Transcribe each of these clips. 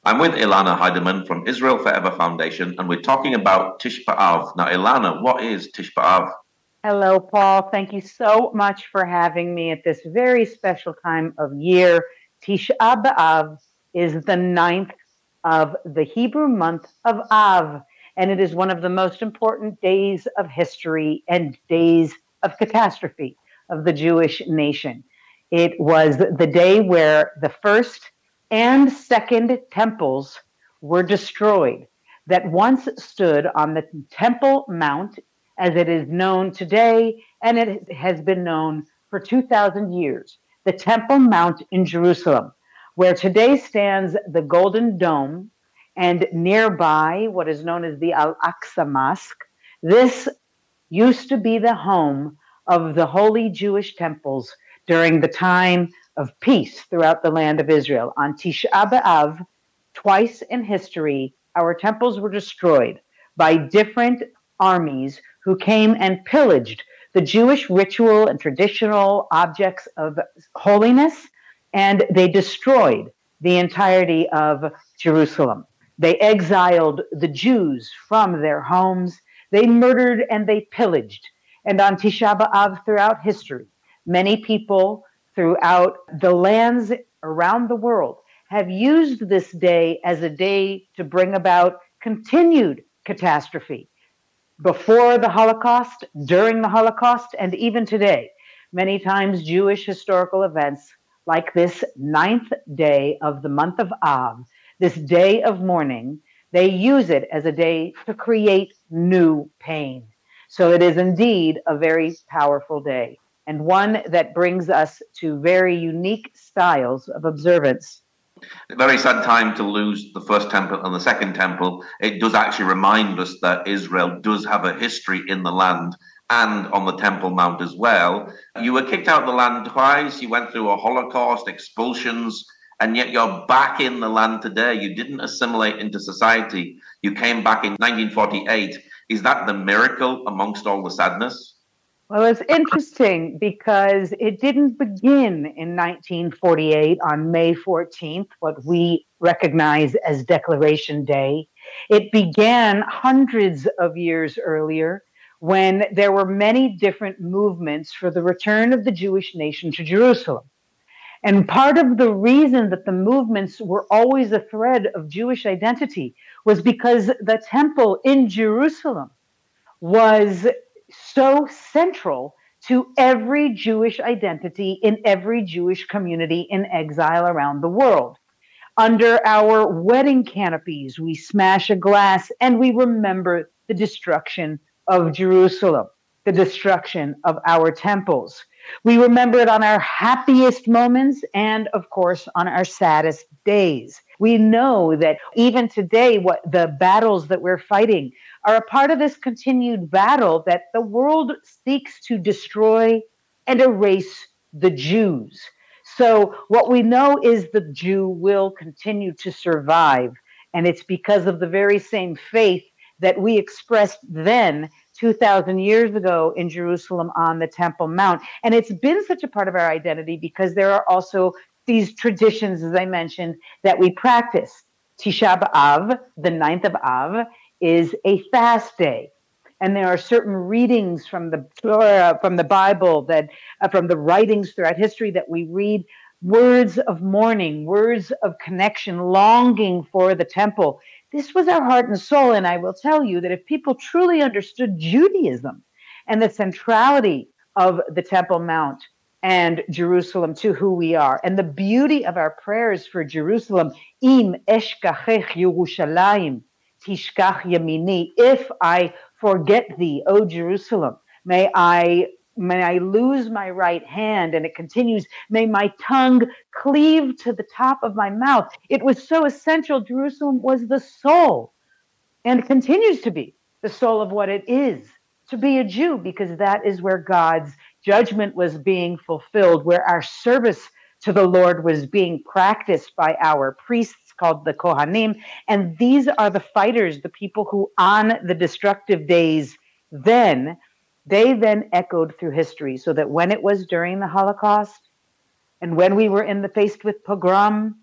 I'm with Elana Heideman from Israel Forever Foundation, and we're talking about Tish Ba Av. Now, Elana, what is Tish Ba Av? Hello, Paul. Thank you so much for having me at this very special time of year. Tish Ba Av is the ninth of the Hebrew month of Av, and it is one of the most important days of history and days of catastrophe of the Jewish nation. It was the day where the first and second temples were destroyed that once stood on the Temple Mount as it is known today, and it has been known for 2,000 years, the Temple Mount in Jerusalem, where today stands the Golden Dome, and nearby what is known as the Al-Aqsa Mosque. This used to be the home of the holy Jewish temples during the time of peace throughout the land of Israel. On Tisha B'Av, twice in history, our temples were destroyed by different armies who came and pillaged the Jewish ritual and traditional objects of holiness, and they destroyed the entirety of Jerusalem. They exiled the Jews from their homes. They murdered and they pillaged. And on Tisha B'Av throughout history, many people throughout the lands around the world have used this day as a day to bring about continued catastrophe. Before the Holocaust, during the Holocaust, and even today, many times Jewish historical events like this ninth day of the month of Av, this day of mourning, they use it as a day to create new pain. So it is indeed a very powerful day, and one that brings us to very unique styles of observance. A very sad time to lose the first temple and the second temple. It does actually remind us that Israel does have a history in the land and on the Temple Mount as well. You were kicked out of the land twice. You went through a Holocaust, expulsions, and yet you're back in the land today. You didn't assimilate into society. You came back in 1948. Is that the miracle amongst all the sadness? Well, it's interesting because it didn't begin in 1948 on May 14th, what we recognize as Declaration Day. It began hundreds of years earlier when there were many different movements for the return of the Jewish nation to Jerusalem. And part of the reason that the movements were always a thread of Jewish identity was because the temple in Jerusalem was so central to every Jewish identity in every Jewish community in exile around the world. Under our wedding canopies, we smash a glass and we remember the destruction of Jerusalem, the destruction of our temples. We remember it on our happiest moments and, of course, on our saddest days. We know that even today, what the battles that we're fighting are a part of this continued battle that the world seeks to destroy and erase the Jews. So what we know is the Jew will continue to survive. And it's because of the very same faith that we expressed then 2,000 years ago in Jerusalem on the Temple Mount. And it's been such a part of our identity because there are also these traditions, as I mentioned, that we practice. Tisha B'Av, the ninth of Av, is a fast day. And there are certain readings from the Torah, from the Bible, that from the writings throughout history that we read, words of mourning, words of connection, longing for the temple. This was our heart and soul. And I will tell you that if people truly understood Judaism and the centrality of the Temple Mount and Jerusalem to who we are, and the beauty of our prayers for Jerusalem, Im eshkachech Yerushalayim, tishkach yamini, if I forget thee, O Jerusalem, may I lose my right hand, and it continues, may my tongue cleave to the top of my mouth. It was so essential. Jerusalem was the soul and continues to be the soul of what it is to be a Jew, because that is where God's judgment was being fulfilled, where our service to the Lord was being practiced by our priests called the Kohanim. And these are the fighters, the people who on the destructive days then echoed through history, so that when it was during the Holocaust and when we were faced with pogrom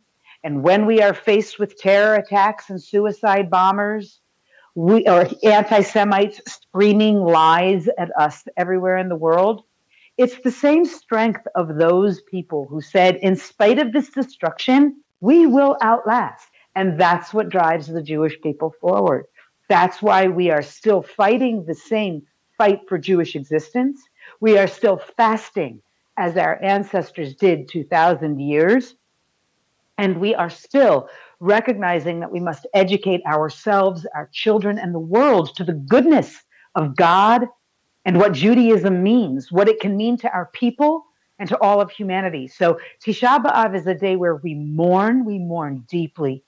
And when we are faced with terror attacks and suicide bombers, or anti-Semites screaming lies at us everywhere in the world, it's the same strength of those people who said, in spite of this destruction, we will outlast. And that's what drives the Jewish people forward. That's why we are still fighting the same fight for Jewish existence. We are still fasting as our ancestors did 2,000 years. And we are still recognizing that we must educate ourselves, our children, and the world to the goodness of God and what Judaism means, what it can mean to our people and to all of humanity. So Tisha B'Av is a day where we mourn deeply,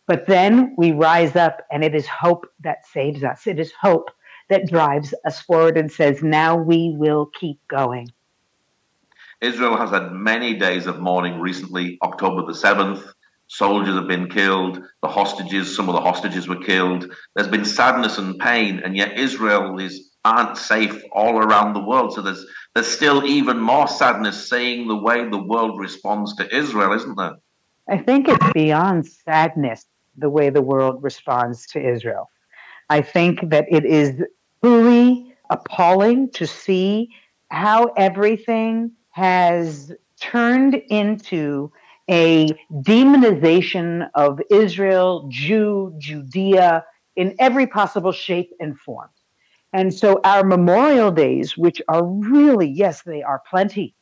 but then we rise up, and it is hope that saves us. It is hope that drives us forward and says, now we will keep going. Israel has had many days of mourning recently. October the 7th, soldiers have been killed. Some of the hostages were killed. There's been sadness and pain, and yet Israel aren't safe all around the world. So there's still even more sadness seeing the way the world responds to Israel, isn't there? I think it's beyond sadness, the way the world responds to Israel. I think that it is truly appalling to see how everything has turned into a demonization of Israel, Judea, in every possible shape and form. And so our memorial days, which are really, yes, they are plenty,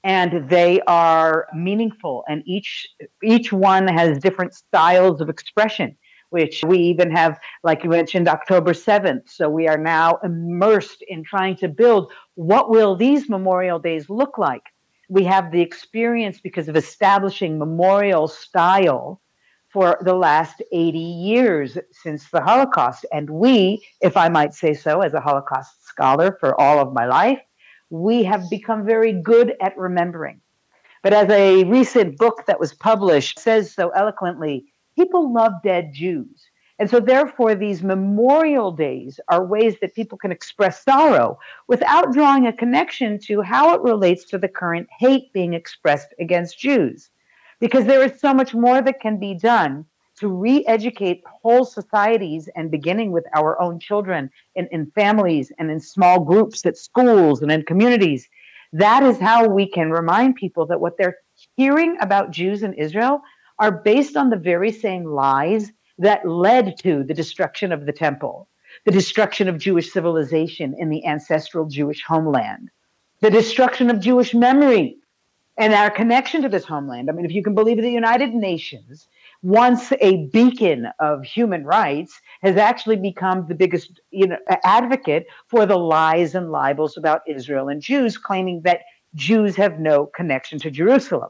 and they are meaningful, and each one has different styles of expression, which we even have, like you mentioned, October 7th. So we are now immersed in trying to build, what will these memorial days look like? We have the experience because of establishing memorial style for the last 80 years since the Holocaust. And we, if I might say so, as a Holocaust scholar for all of my life, we have become very good at remembering. But as a recent book that was published says so eloquently, people love dead Jews. And so therefore, these memorial days are ways that people can express sorrow without drawing a connection to how it relates to the current hate being expressed against Jews. Because there is so much more that can be done to re-educate whole societies, and beginning with our own children in families and in small groups at schools and in communities. That is how we can remind people that what they're hearing about Jews in Israel are based on the very same lies that led to the destruction of the temple, the destruction of Jewish civilization in the ancestral Jewish homeland, the destruction of Jewish memory and our connection to this homeland. I mean, if you can believe the United Nations, once a beacon of human rights, has actually become the biggest advocate for the lies and libels about Israel and Jews, claiming that Jews have no connection to Jerusalem.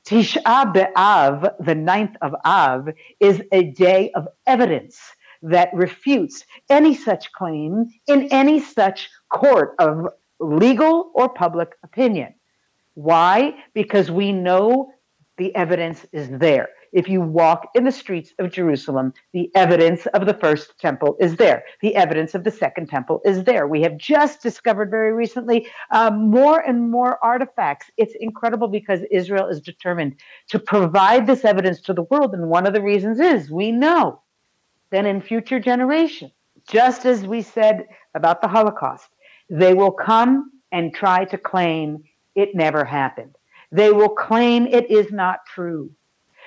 Tish Ba Av, the 9th of Av, is a day of evidence that refutes any such claim in any such court of legal or public opinion. Why? Because we know the evidence is there. If you walk in the streets of Jerusalem, the evidence of the first temple is there. The evidence of the second temple is there. We have just discovered very recently more and more artifacts. It's incredible because Israel is determined to provide this evidence to the world. And one of the reasons is we know that in future generations, just as we said about the Holocaust, they will come and try to claim it never happened. They will claim it is not true.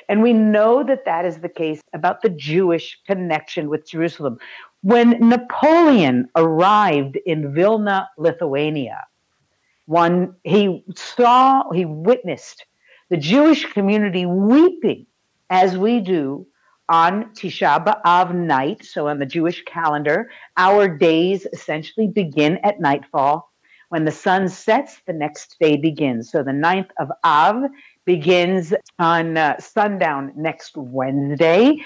And we know that that is the case about the Jewish connection with Jerusalem. When Napoleon arrived in Vilna, Lithuania, he witnessed the Jewish community weeping, as we do on Tisha B'Av night. So on the Jewish calendar, our days essentially begin at nightfall. When the sun sets, the next day begins. So the 9th of Av begins on sundown next Wednesday.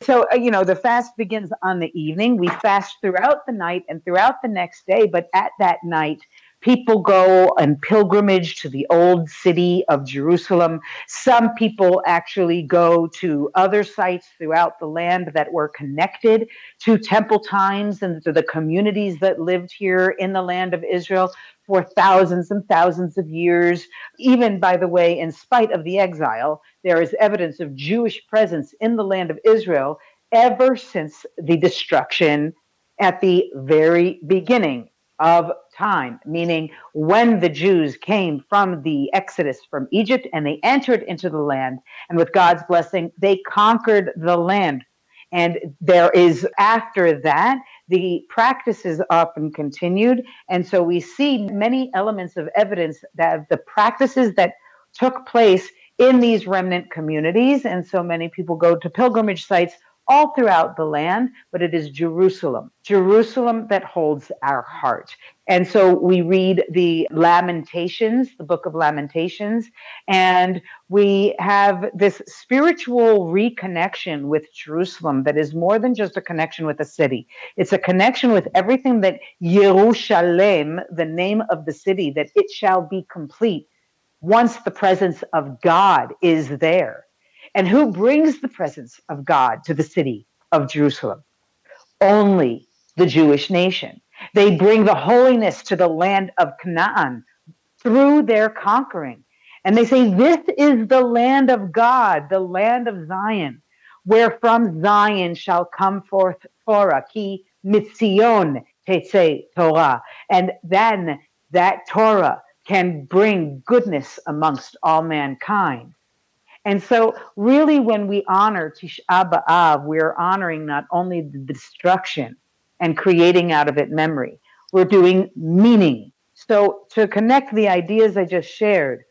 So, the fast begins on the evening. We fast throughout the night and throughout the next day. But at that night, People go on pilgrimage to the old city of Jerusalem. Some people actually go to other sites throughout the land that were connected to temple times and to the communities that lived here in the land of Israel for thousands and thousands of years. Even, by the way, in spite of the exile, there is evidence of Jewish presence in the land of Israel ever since the destruction at the very beginning of time, meaning when the Jews came from the Exodus from Egypt and they entered into the land, and with God's blessing, they conquered the land. And there is, after that, the practices often continued. And so we see many elements of evidence that the practices that took place in these remnant communities, and so many people go to pilgrimage sites all throughout the land, but it is Jerusalem that holds our heart. And so we read the Lamentations, the book of Lamentations, and we have this spiritual reconnection with Jerusalem that is more than just a connection with a city. It's a connection with everything that Yerushalem, the name of the city, that it shall be complete once the presence of God is there. And who brings the presence of God to the city of Jerusalem? Only the Jewish nation. They bring the holiness to the land of Canaan through their conquering. And they say, this is the land of God, the land of Zion, where from Zion shall come forth Torah, ki mitzion tetzei Torah. And then that Torah can bring goodness amongst all mankind. And so really when we honor Tish Ba Av, we're honoring not only the destruction and creating out of it memory, we're doing meaning. So to connect the ideas I just shared,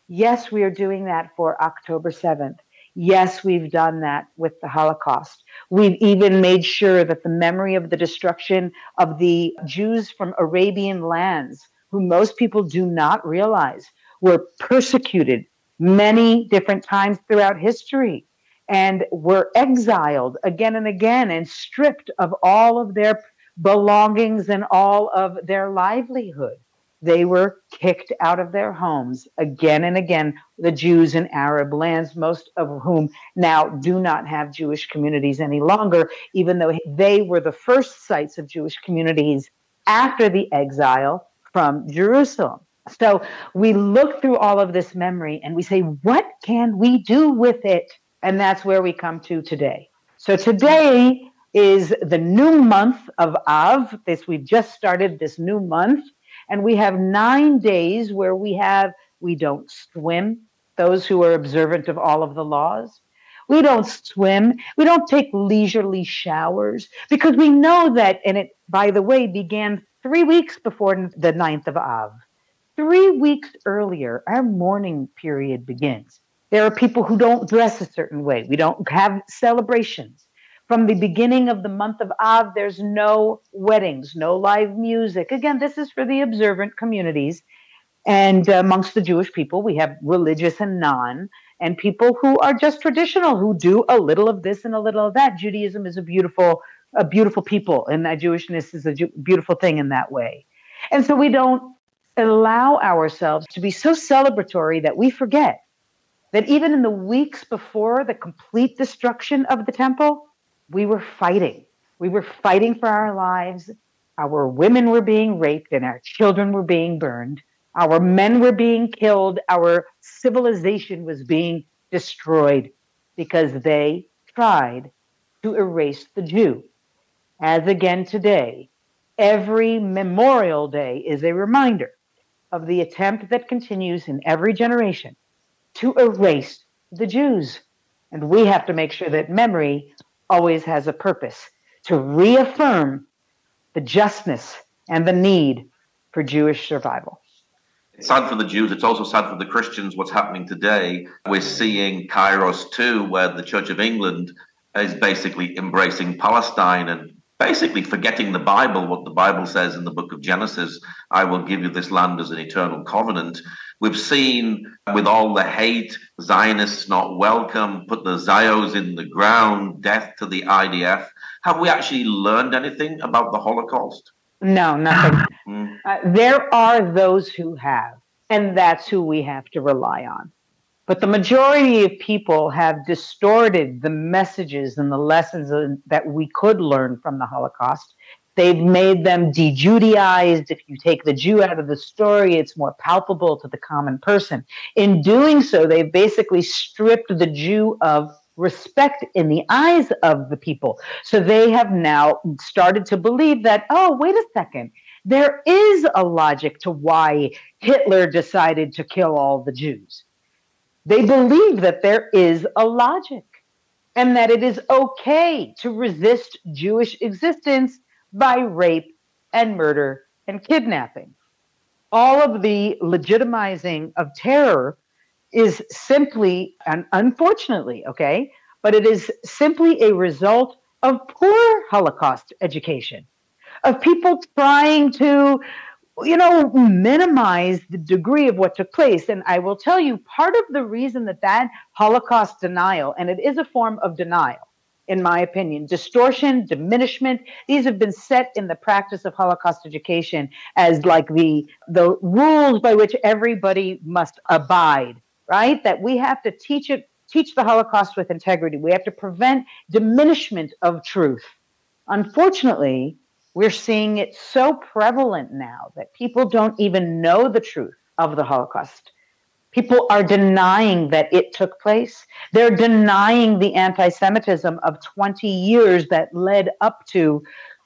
yes, we are doing that for October 7th. Yes, we've done that with the Holocaust. We've even made sure that the memory of the destruction of the Jews from Arabian lands, who most people do not realize were persecuted many different times throughout history and were exiled again and again and stripped of all of their belongings and all of their livelihood. They were kicked out of their homes again and again, the Jews in Arab lands, most of whom now do not have Jewish communities any longer, even though they were the first sites of Jewish communities after the exile from Jerusalem. So we look through all of this memory and we say, what can we do with it? And that's where we come to today. So today is the new month of Av. We've just started this new month. And we have 9 days where we don't swim, those who are observant of all of the laws. We don't swim. We don't take leisurely showers because we know that, and it, by the way, began 3 weeks before the 9th of Av. 3 weeks earlier, our mourning period begins. There are people who don't dress a certain way. We don't have celebrations. From the beginning of the month of Av, there's no weddings, no live music. Again, this is for the observant communities. And amongst the Jewish people, we have religious and non, and people who are just traditional, who do a little of this and a little of that. Judaism is a beautiful people, and that Jewishness is a beautiful thing in that way. And so we don't allow ourselves to be so celebratory that we forget that even in the weeks before the complete destruction of the temple, we were fighting. We were fighting for our lives. Our women were being raped and our children were being burned. Our men were being killed. Our civilization was being destroyed because they tried to erase the Jew. As again today, every Memorial Day is a reminder of the attempt that continues in every generation to erase the Jews. And we have to make sure that memory always has a purpose, to reaffirm the justness and the need for Jewish survival. It's sad for the Jews. It's also sad for the Christians what's happening today. We're seeing Kairos too, where the Church of England is basically embracing Palestine and basically forgetting the Bible, what the Bible says in the book of Genesis, I will give you this land as an eternal covenant. We've seen with all the hate, Zionists not welcome, put the Zios in the ground, death to the IDF. Have we actually learned anything about the Holocaust? No, nothing. Mm. There are those who have, and that's who we have to rely on. But the majority of people have distorted the messages and the lessons that we could learn from the Holocaust. They've made them de-Judaized. If you take the Jew out of the story, it's more palpable to the common person. In doing so, they've basically stripped the Jew of respect in the eyes of the people. So they have now started to believe that, oh, wait a second, there is a logic to why Hitler decided to kill all the Jews. They believe that there is a logic and that it is okay to resist Jewish existence by rape and murder and kidnapping. All of the legitimizing of terror is simply, and unfortunately, okay, but it is simply a result of poor Holocaust education, of people trying to, minimize the degree of what took place. And I will tell you, part of the reason that Holocaust denial, and it is a form of denial, in my opinion, distortion, diminishment, these have been set in the practice of Holocaust education as like the rules by which everybody must abide, right? That we have to teach the Holocaust with integrity. We have to prevent diminishment of truth. Unfortunately, we're seeing it so prevalent now that people don't even know the truth of the Holocaust. People are denying that it took place. They're denying the anti-Semitism of 20 years that led up to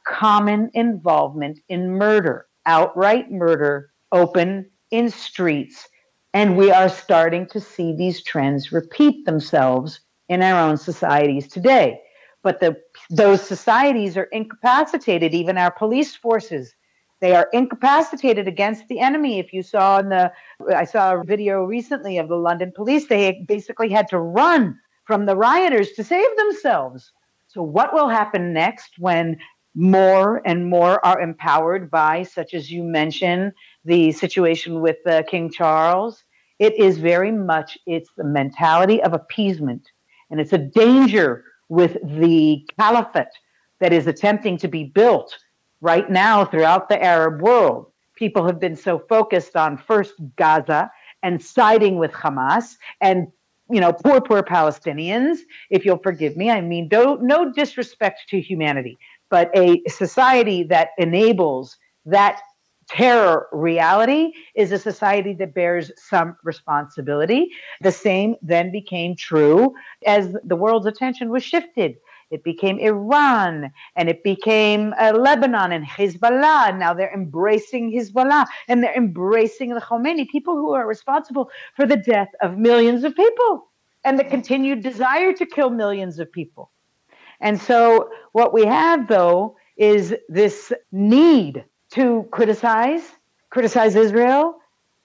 common involvement in murder, outright murder, open in streets. And we are starting to see these trends repeat themselves in our own societies today. But those societies are incapacitated, even our police forces. They are incapacitated against the enemy. If you saw I saw a video recently of the London police, they basically had to run from the rioters to save themselves. So what will happen next when more and more are empowered by, such as you mentioned, the situation with King Charles? It is very much, it's the mentality of appeasement. And it's a danger with the caliphate that is attempting to be built right now throughout the Arab world. People have been so focused on first Gaza and siding with Hamas and, poor Palestinians, if you'll forgive me. I mean, no disrespect to humanity, but a society that enables that terror reality is a society that bears some responsibility. The same then became true as the world's attention was shifted. It became Iran, and it became Lebanon and Hezbollah. Now they're embracing Hezbollah, and they're embracing the Khomeini, people who are responsible for the death of millions of people and the continued desire to kill millions of people. And so what we have, though, is this need to criticize Israel,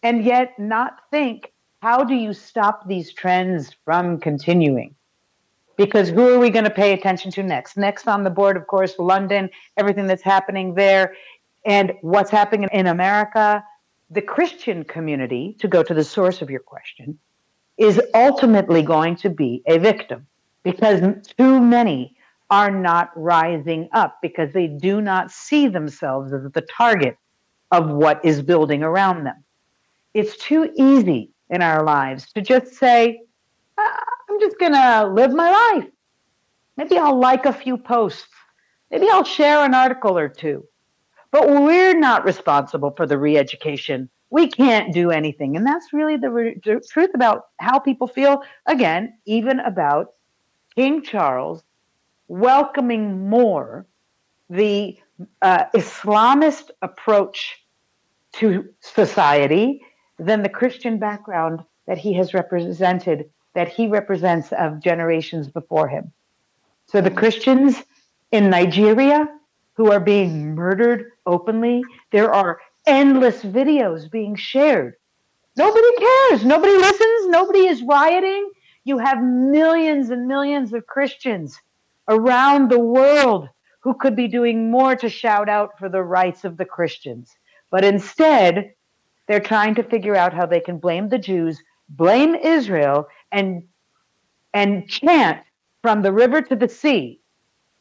and yet not think, how do you stop these trends from continuing? Because who are we going to pay attention to next? Next on the board, of course, London, everything that's happening there, and what's happening in America. The Christian community, to go to the source of your question, is ultimately going to be a victim because too many are not rising up because they do not see themselves as the target of what is building around them. It's too easy in our lives to just say, I'm just going to live my life. Maybe I'll like a few posts. Maybe I'll share an article or two. But we're not responsible for the re-education. We can't do anything. And that's really the truth about how people feel, again, even about King Charles welcoming more the Islamist approach to society than the Christian background that he has represented, that he represents of generations before him. So the Christians in Nigeria who are being murdered openly, there are endless videos being shared. Nobody cares. Nobody listens. Nobody is rioting. You have millions and millions of Christians around the world who could be doing more to shout out for the rights of the Christians. But instead, they're trying to figure out how they can blame the Jews, blame Israel, and chant from the river to the sea.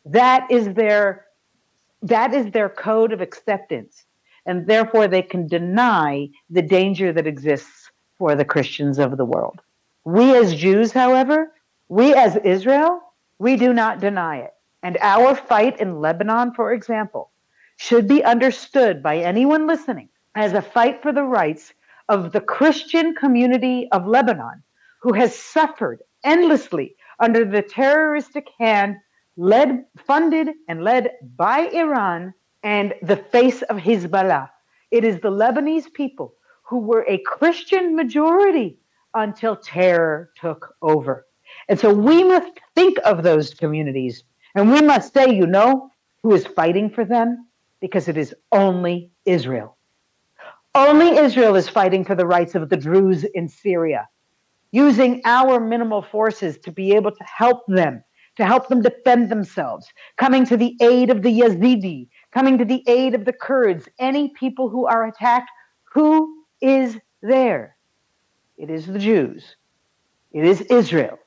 That is their That is their code of acceptance. And therefore, they can deny the danger that exists for the Christians of the world. We as Jews, however, we as Israel, we do not deny it. And our fight in Lebanon, for example, should be understood by anyone listening as a fight for the rights of the Christian community of Lebanon, who has suffered endlessly under the terroristic hand funded and led by Iran and the face of Hezbollah. It is the Lebanese people who were a Christian majority until terror took over. And so we must think of those communities, and we must say, you know, who is fighting for them? Because it is only Israel. Only Israel is fighting for the rights of the Druze in Syria, using our minimal forces to be able to help them defend themselves, coming to the aid of the Yazidi, coming to the aid of the Kurds, any people who are attacked. Who is there? It is the Jews. It is Israel.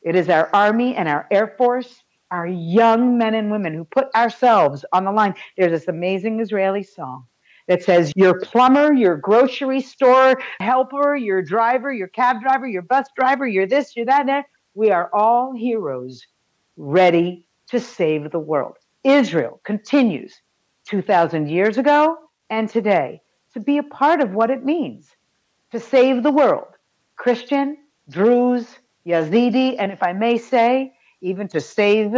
It is our army and our air force, our young men and women who put ourselves on the line. There's this amazing Israeli song that says, your plumber, your grocery store helper, your driver, your cab driver, your bus driver, you're this, you're that. We are all heroes ready to save the world. Israel continues 2,000 years ago and today to be a part of what it means to save the world. Christian, Druze, Yazidi, and if I may say, even to save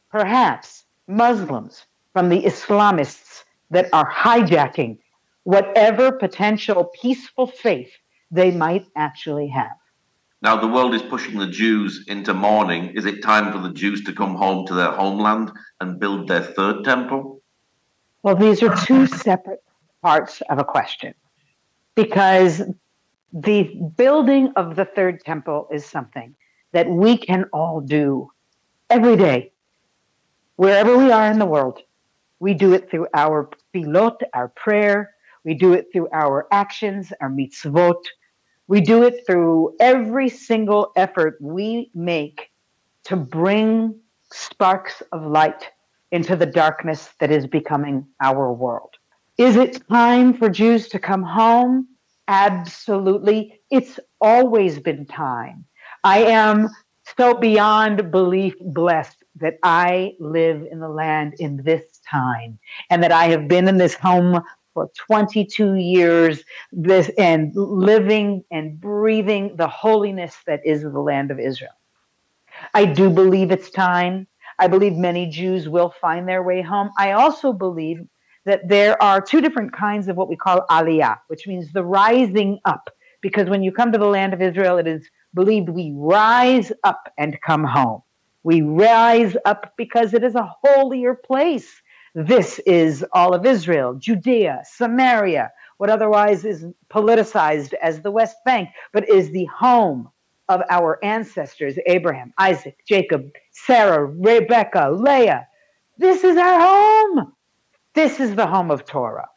perhaps Muslims from the Islamists that are hijacking whatever potential peaceful faith they might actually have. Now, the world is pushing the Jews into mourning. Is it time for the Jews to come home to their homeland and build their third temple? Well, these are two separate parts of a question, because the building of the third temple is something that we can all do every day, wherever we are in the world. We do it through our tefillot, our prayer. We do it through our actions, our mitzvot. We do it through every single effort we make to bring sparks of light into the darkness that is becoming our world. Is it time for Jews to come home? Absolutely. It's always been time. I am so beyond belief blessed that I live in the land in this time, and that I have been in this home for 22 years, and living and breathing the holiness that is the land of Israel. I do believe it's time. I believe many Jews will find their way home. I also believe that there are two different kinds of what we call aliyah, which means the rising up. Because when you come to the land of Israel, it is believed we rise up and come home. We rise up because it is a holier place. This is all of Israel, Judea, Samaria, what otherwise is politicized as the West Bank, but is the home of our ancestors, Abraham, Isaac, Jacob, Sarah, Rebecca, Leah. This is our home. This is the home of Torah.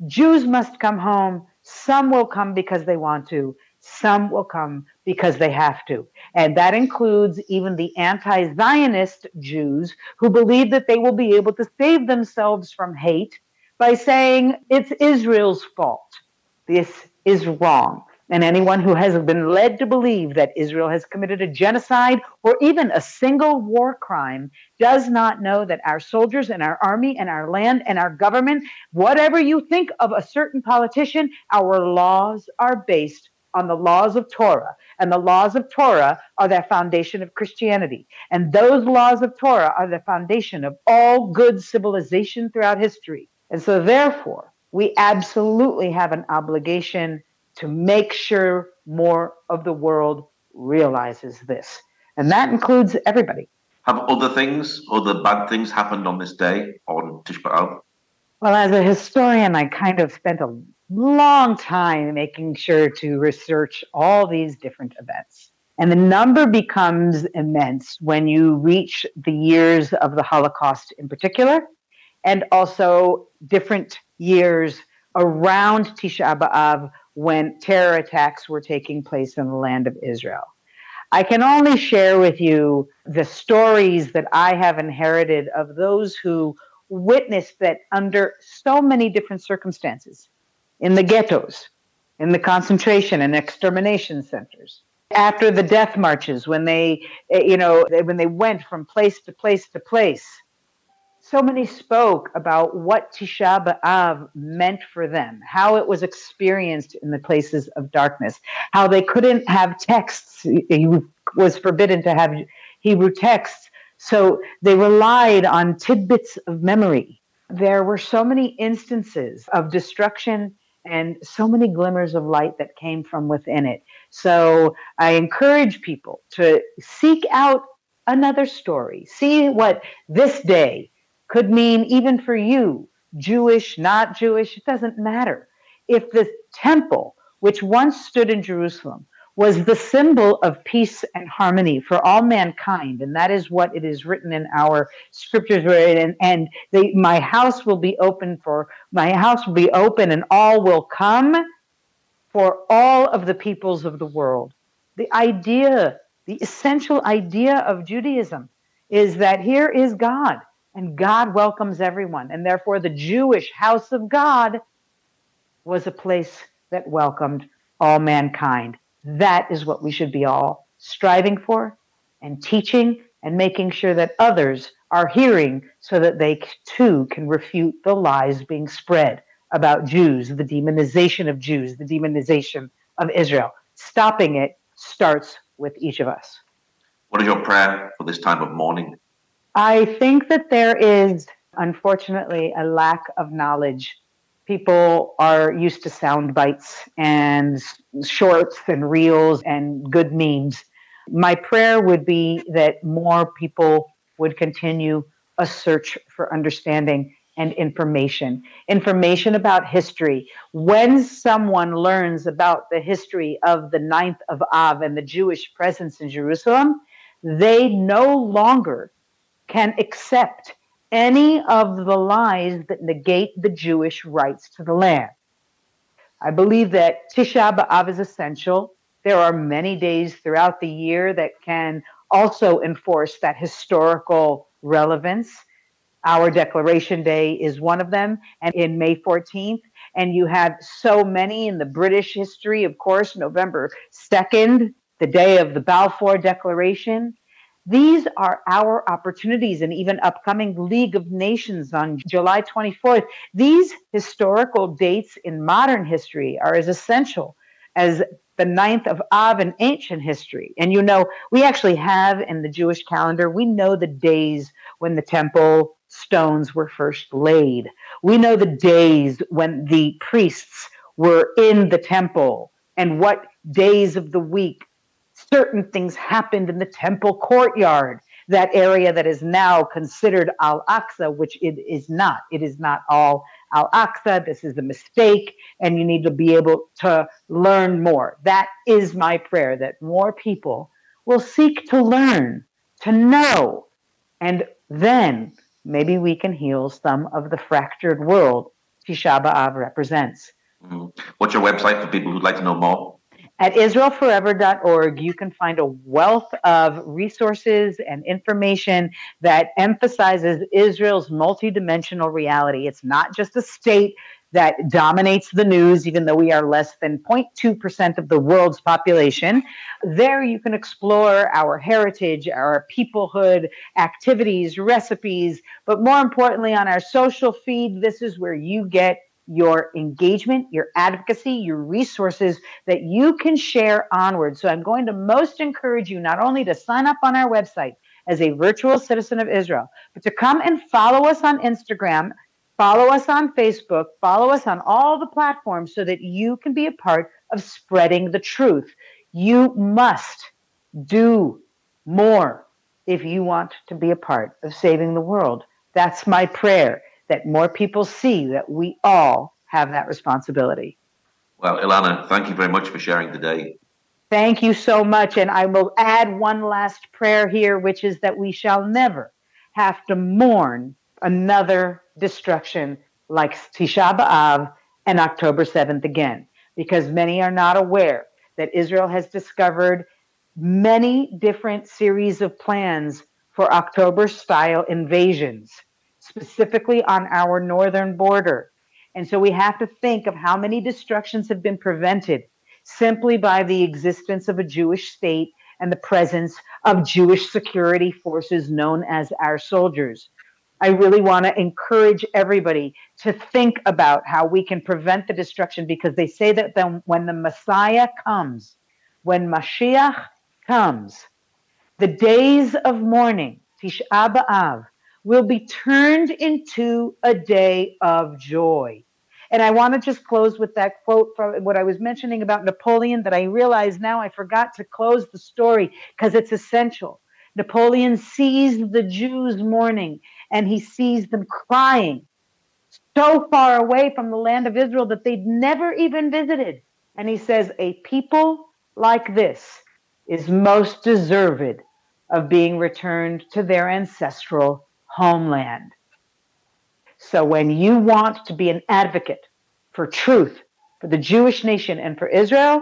Jews must come home. Some will come because they want to. Some will come because they have to. And that includes even the anti-Zionist Jews who believe that they will be able to save themselves from hate by saying it's Israel's fault. This is wrong. And anyone who has been led to believe that Israel has committed a genocide or even a single war crime does not know that our soldiers and our army and our land and our government, whatever you think of a certain politician, our laws are based on the laws of Torah. And the laws of Torah are the foundation of Christianity. And those laws of Torah are the foundation of all good civilization throughout history. And so therefore, we absolutely have an obligation to make sure more of the world realizes this. And that includes everybody. Have other bad things happened on this day, on Tish Ba Av? Well, as a historian, I kind of spent a long time making sure to research all these different events. And the number becomes immense when you reach the years of the Holocaust in particular, and also different years around Tish Ba Av when terror attacks were taking place in the land of Israel. I can only share with you the stories that I have inherited of those who witnessed that under so many different circumstances, in the ghettos, in the concentration and extermination centers, after the death marches, when they went from place to place to place, so many spoke about what Tisha Ba Av meant for them, how it was experienced in the places of darkness, how they couldn't have texts. It was forbidden to have Hebrew texts, so they relied on tidbits of memory. There were so many instances of destruction and so many glimmers of light that came from within it. So I encourage people to seek out another story, see what this day could mean even for you, Jewish, not Jewish, it doesn't matter. If the temple, which once stood in Jerusalem, was the symbol of peace and harmony for all mankind, and that is what it is written in our scriptures, my house will be open and all will come for all of the peoples of the world. The essential idea of Judaism is that here is God, and God welcomes everyone. And therefore, the Jewish house of God was a place that welcomed all mankind. That is what we should be all striving for and teaching and making sure that others are hearing so that they too can refute the lies being spread about Jews, the demonization of Jews, the demonization of Israel. Stopping it starts with each of us. What is your prayer for this time of mourning? I think that there is, unfortunately, a lack of knowledge. People are used to sound bites and shorts and reels and good memes. My prayer would be that more people would continue a search for understanding and information about history. When someone learns about the history of the 9th of Av and the Jewish presence in Jerusalem, they no longer can accept any of the lies that negate the Jewish rights to the land. I believe that Tisha Ba Av is essential. There are many days throughout the year that can also enforce that historical relevance. Our Declaration Day is one of them, and in May 14th. And you have so many in the British history, of course, November 2nd, the day of the Balfour Declaration. These are our opportunities, and even upcoming League of Nations on July 24th. These historical dates in modern history are as essential as the 9th of Av in ancient history. And we actually have in the Jewish calendar, we know the days when the temple stones were first laid. We know the days when the priests were in the temple and what days of the week certain things happened in the temple courtyard, that area that is now considered Al-Aqsa, which it is not. It is not all Al-Aqsa. This is a mistake, and you need to be able to learn more. That is my prayer, that more people will seek to learn, to know, and then maybe we can heal some of the fractured world Tisha B'Av represents. What's your website for people who'd like to know more? At israelforever.org, you can find a wealth of resources and information that emphasizes Israel's multidimensional reality. It's not just a state that dominates the news, even though we are less than 0.2% of the world's population. There you can explore our heritage, our peoplehood, activities, recipes, but more importantly, on our social feed, this is where you get your engagement, your advocacy, your resources that you can share onward. So I'm going to most encourage you not only to sign up on our website as a virtual citizen of Israel, but to come and follow us on Instagram, follow us on Facebook, follow us on all the platforms so that you can be a part of spreading the truth. You must do more if you want to be a part of saving the world. That's my prayer, that more people see that we all have that responsibility. Well, Elana, thank you very much for sharing today. Thank you so much. And I will add one last prayer here, which is that we shall never have to mourn another destruction like Tisha B'Av and October 7th again, because many are not aware that Israel has discovered many different series of plans for October-style invasions, specifically on our northern border. And so we have to think of how many destructions have been prevented simply by the existence of a Jewish state and the presence of Jewish security forces known as our soldiers. I really want to encourage everybody to think about how we can prevent the destruction, because they say that then when the Messiah comes, when Mashiach comes, the days of mourning, Tish Ba Av, will be turned into a day of joy. And I want to just close with that quote from what I was mentioning about Napoleon, that I realize now I forgot to close the story because it's essential. Napoleon sees the Jews mourning, and he sees them crying so far away from the land of Israel that they'd never even visited. And he says, a people like this is most deserved of being returned to their ancestral homeland. So when you want to be an advocate for truth, for the Jewish nation, and for Israel,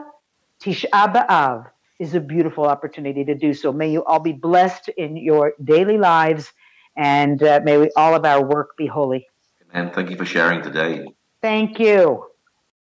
Tish Ba Av is a beautiful opportunity to do so. May you all be blessed in your daily lives, and may all of our work be holy. And thank you for sharing today. Thank you.